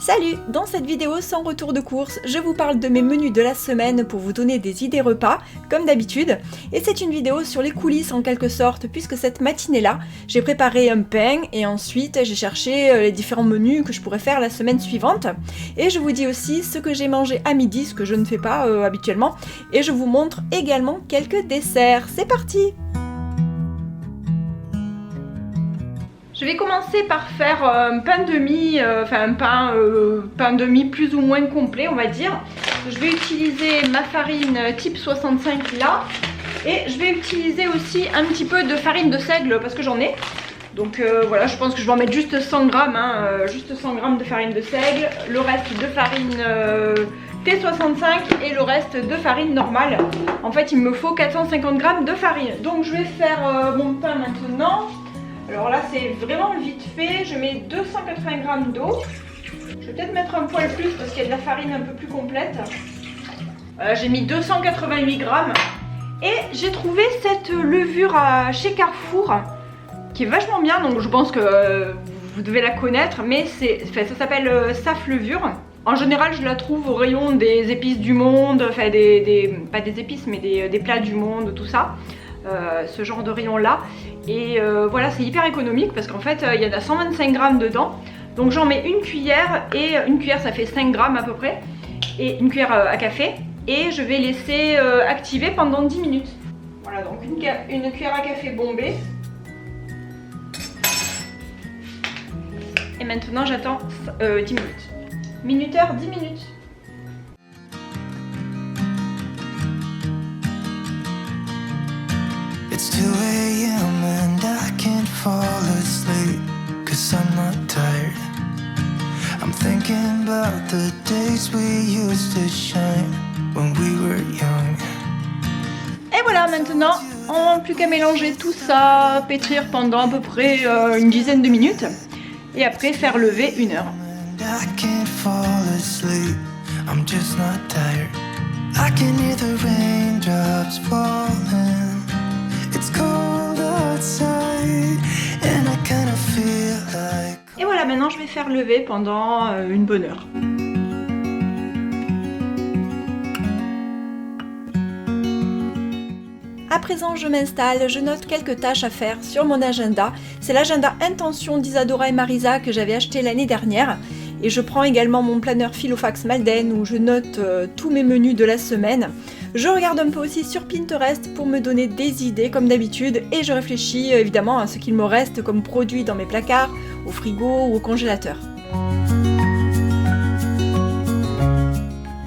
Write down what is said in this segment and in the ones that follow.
Salut! Dans cette vidéo sans retour de course, je vous parle de mes menus de la semaine pour vous donner des idées repas, comme d'habitude. Et c'est une vidéo sur les coulisses en quelque sorte, puisque cette matinée-là, j'ai préparé un pain et ensuite j'ai cherché les différents menus que je pourrais faire la semaine suivante. Et je vous dis aussi ce que j'ai mangé à midi, ce que je ne fais pas habituellement. Et je vous montre également quelques desserts. C'est parti! Je vais commencer par faire un pain de mie, un pain de mie plus ou moins complet on va dire. Je vais utiliser ma farine type 65 là. Et je vais utiliser aussi un petit peu de farine de seigle parce que j'en ai. Donc voilà, je pense que je vais en mettre juste 100 grammes, juste 100 grammes de farine de seigle. Le reste de farine T65 et le reste de farine normale. En fait il me faut 450 grammes de farine. Donc je vais faire mon pain maintenant. Alors là c'est vraiment vite fait, je mets 280 grammes d'eau. Je vais peut-être mettre un poil plus parce qu'il y a de la farine un peu plus complète. J'ai mis 288 grammes. Et j'ai trouvé cette levure chez Carrefour qui est vachement bien, donc je pense que vous devez la connaître. Mais ça s'appelle Saf Levure. En général je la trouve au rayon des épices du monde, enfin pas des épices mais des plats du monde, tout ça. Ce genre de rayon là et voilà, c'est hyper économique parce qu'en fait il y en a 125 grammes dedans, donc j'en mets une cuillère et une cuillère ça fait 5 grammes à peu près et une cuillère à café et je vais laisser activer pendant 10 minutes. Voilà, donc une cuillère à café bombée et maintenant j'attends 10 minutes. Minuteur 10 minutes. It's 2 a.m. and I can't fall asleep, 'cause I'm not tired. I'm thinking about the days we used to shine when we were young. Et voilà, maintenant, on n'a plus qu'à mélanger tout ça, pétrir pendant à peu près une dizaine de minutes. Et après faire lever 1 heure. I can't fall asleep, I'm just not tired. I can hear the raindrops falling. It's cold outside and I kind of feel like... Et voilà, maintenant je vais faire lever pendant une bonne heure. À présent, je m'installe, je note quelques tâches à faire sur mon agenda. C'est l'agenda Intention d'Isadora et Marisa que j'avais acheté l'année dernière. Et je prends également mon planeur Filofax Malden où je note tous mes menus de la semaine. Je regarde un peu aussi sur Pinterest pour me donner des idées comme d'habitude et je réfléchis évidemment à ce qu'il me reste comme produit dans mes placards, au frigo ou au congélateur.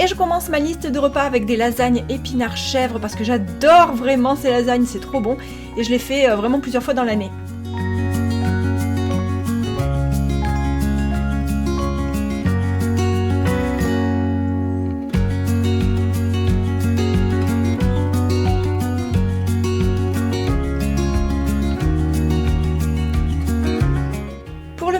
Et je commence ma liste de repas avec des lasagnes épinards chèvre parce que j'adore vraiment ces lasagnes, c'est trop bon et je les fais vraiment plusieurs fois dans l'année.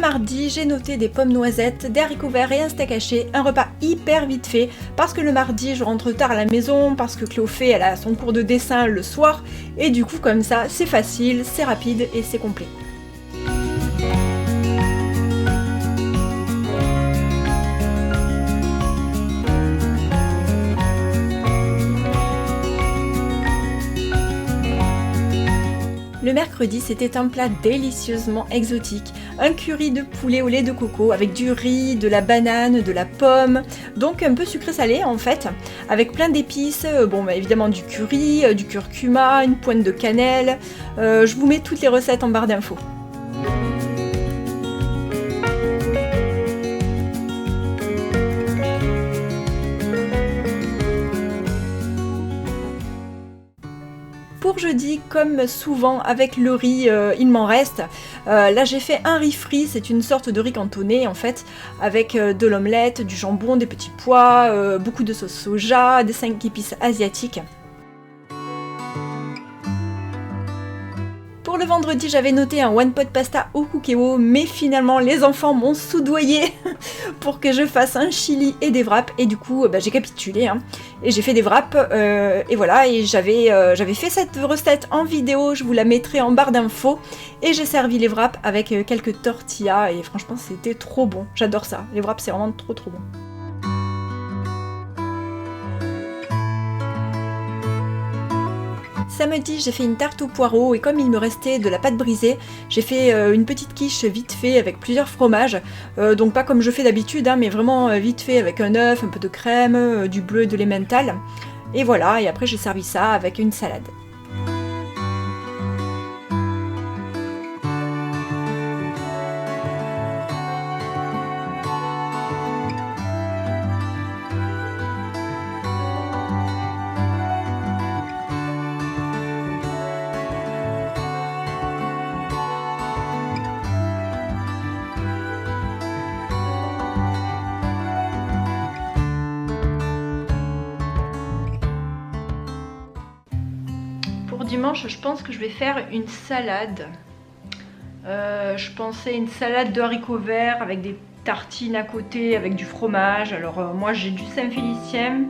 Mardi, j'ai noté des pommes noisettes, des haricots verts et un steak haché, un repas hyper vite fait parce que le mardi je rentre tard à la maison, parce que Cléophée elle a son cours de dessin le soir et du coup comme ça c'est facile, c'est rapide et c'est complet. Le mercredi, c'était un plat délicieusement exotique, un curry de poulet au lait de coco avec du riz, de la banane, de la pomme, donc un peu sucré-salé en fait, avec plein d'épices, évidemment du curry, du curcuma, une pointe de cannelle, je vous mets toutes les recettes en barre d'infos. Pour jeudi, comme souvent avec le riz, il m'en reste. Là j'ai fait un riz frit, c'est une sorte de riz cantonné en fait, avec de l'omelette, du jambon, des petits pois, beaucoup de sauce soja, des 5 épices asiatiques. Pour Pour le vendredi, j'avais noté un one pot pasta au cookéo, mais finalement les enfants m'ont soudoyé pour que je fasse un chili et des wraps, et du coup j'ai capitulé, hein, et j'ai fait des wraps, et voilà, et j'avais fait cette recette en vidéo, je vous la mettrai en barre d'infos, et j'ai servi les wraps avec quelques tortillas, et franchement c'était trop bon, j'adore ça, les wraps c'est vraiment trop bon. Samedi, j'ai fait une tarte aux poireaux et comme il me restait de la pâte brisée, j'ai fait une petite quiche vite fait avec plusieurs fromages. Donc pas comme je fais d'habitude, hein, mais vraiment vite fait avec un œuf, un peu de crème, du bleu et de l'emmental. Et voilà, et après j'ai servi ça avec une salade. Dimanche, je pense que je vais faire une salade. Je pensais une salade de haricots verts avec des tartines à côté, avec du fromage. Alors moi j'ai du Saint-Félicien.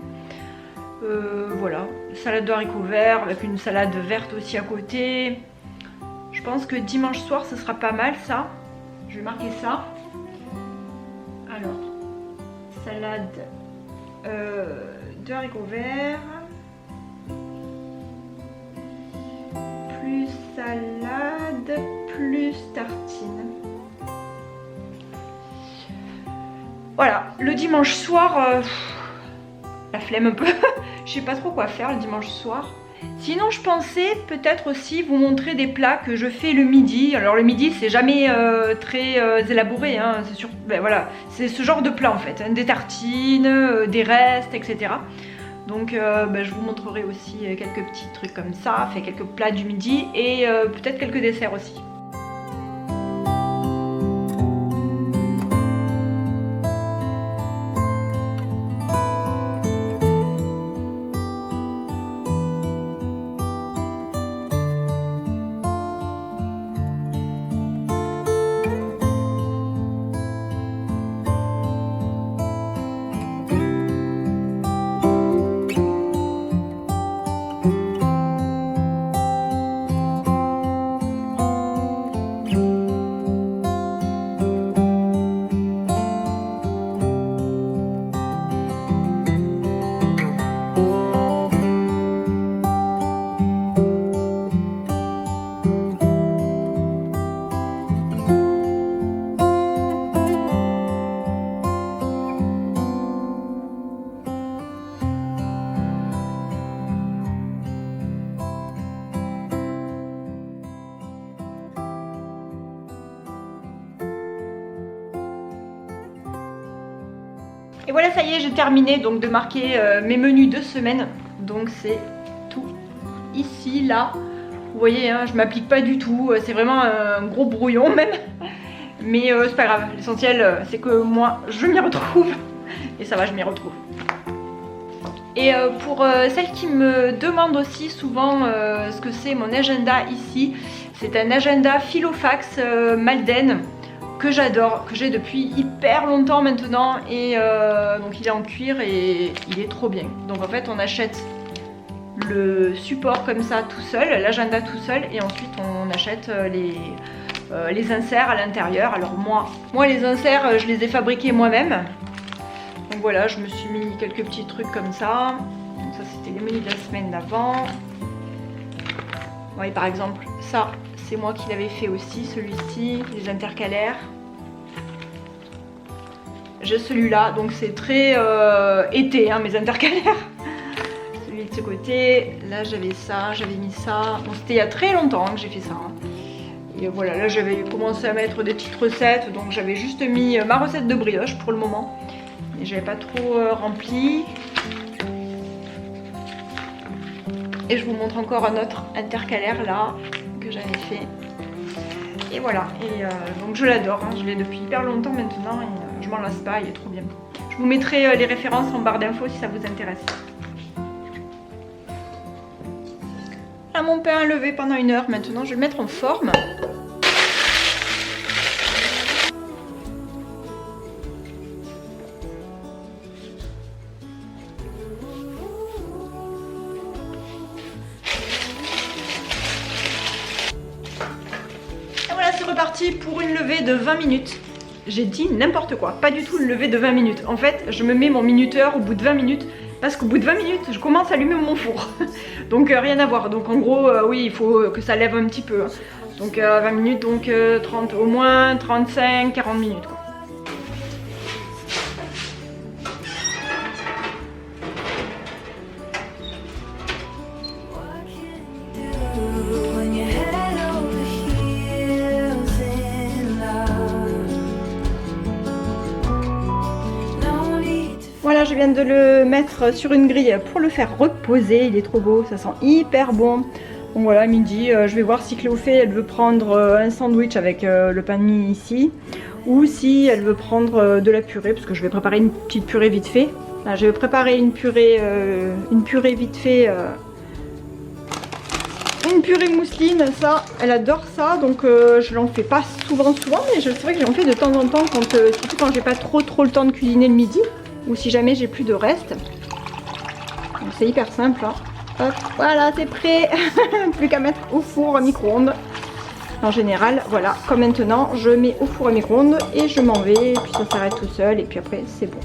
Voilà, salade de haricots verts avec une salade verte aussi à côté. Je pense que dimanche soir ce sera pas mal ça. Je vais marquer ça. Alors, salade de haricots verts. Plus salade, plus tartine. Voilà, le dimanche soir, la flemme un peu. Je sais pas trop quoi faire le dimanche soir. Sinon, je pensais peut-être aussi vous montrer des plats que je fais le midi. Alors le midi, c'est jamais très élaboré, hein. C'est sûr, ben voilà, c'est ce genre de plat en fait, hein. Des tartines, des restes, etc. Donc je vous montrerai aussi quelques petits trucs comme ça, fait quelques plats du midi et peut-être quelques desserts aussi. Et voilà, ça y est, j'ai terminé donc de marquer mes menus de semaine. Donc c'est tout ici, là. Vous voyez, hein, je m'applique pas du tout. C'est vraiment un gros brouillon même. Mais c'est pas grave. L'essentiel, c'est que moi, je m'y retrouve. Et ça va, je m'y retrouve. Et pour celles qui me demandent aussi souvent ce que c'est mon agenda ici, c'est un agenda Filofax Malden que j'adore, que j'ai depuis hyper longtemps maintenant, et donc il est en cuir et il est trop bien. Donc en fait on achète le support comme ça tout seul, l'agenda tout seul, et ensuite on achète les inserts à l'intérieur. Alors moi les inserts je les ai fabriqués moi-même. Donc voilà, je me suis mis quelques petits trucs comme ça. Donc ça c'était les menus de la semaine d'avant. Oui, par exemple ça c'est moi qui l'avais fait aussi, celui-ci, les intercalaires. J'ai celui-là, donc c'est très été, hein, mes intercalaires. Celui de ce côté, là j'avais ça, j'avais mis ça. Bon, c'était il y a très longtemps que j'ai fait ça. Hein. Et voilà, là j'avais commencé à mettre des petites recettes, donc j'avais juste mis ma recette de brioche pour le moment. Et j'avais pas trop rempli. Et je vous montre encore un autre intercalaire là, que j'avais fait. Et voilà, et donc je l'adore, hein. Je l'ai depuis hyper longtemps maintenant et je m'en lasse pas, il est trop bien. Je vous mettrai les références en barre d'infos si ça vous intéresse. Voilà mon pain levé pendant 1 heure. Maintenant, je vais le mettre en forme. Et voilà, c'est reparti pour une levée de 20 minutes. J'ai dit n'importe quoi, pas du tout une levée de 20 minutes. En fait, je me mets mon minuteur au bout de 20 minutes parce qu'au bout de 20 minutes, je commence à allumer mon four. Donc rien à voir. Donc en gros, oui, il faut que ça lève un petit peu. Donc 20 minutes, donc 30 au moins, 35, 40 minutes quoi. when your head over heels in love. No need to Voilà, je viens de le mettre sur une grille pour le faire reposer. Il est trop beau, ça sent hyper bon. Donc voilà, midi, je vais voir si Cléophée elle veut prendre un sandwich avec le pain de mie ici, ou si elle veut prendre de la purée, parce que je vais préparer une petite purée vite fait. Là, je vais préparer une purée vite fait, une purée mousseline. Ça, elle adore ça, donc je l'en fais pas souvent, mais c'est vrai que j'en fais de temps en temps, surtout quand j'ai pas trop le temps de cuisiner le midi, ou si jamais j'ai plus de reste. Donc c'est hyper simple, hein. Hop, voilà, c'est prêt. Plus qu'à mettre au four à micro-ondes. En général, voilà, comme maintenant, je mets au four à micro-ondes et je m'en vais, et puis ça s'arrête tout seul, et puis après, c'est bon.